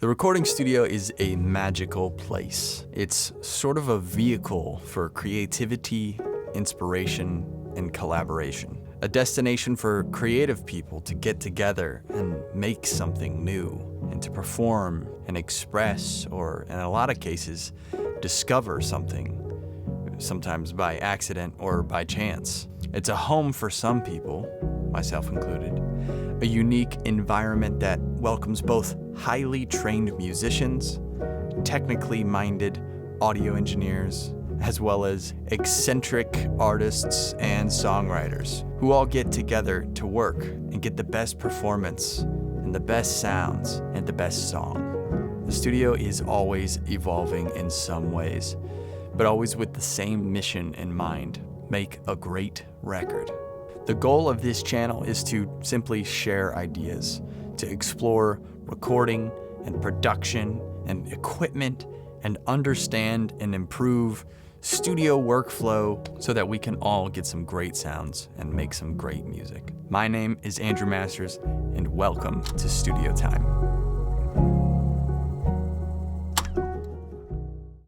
The recording studio is a magical place. It's sort of a vehicle for creativity, inspiration, and collaboration. A destination for creative people to get together and make something new, and to perform and express, or in a lot of cases, discover something, sometimes by accident or by chance. It's a home for some people, myself included, a unique environment that welcomes both highly trained musicians, technically minded audio engineers, as well as eccentric artists and songwriters who all get together to work and get the best performance and the best sounds and the best song. The studio is always evolving in some ways, but always with the same mission in mind: make a great record. The goal of this channel is to simply share ideas, to explore recording and production and equipment, and understand and improve studio workflow so that we can all get some great sounds and make some great music. My name is Andrew Masters, and welcome to Studio Time.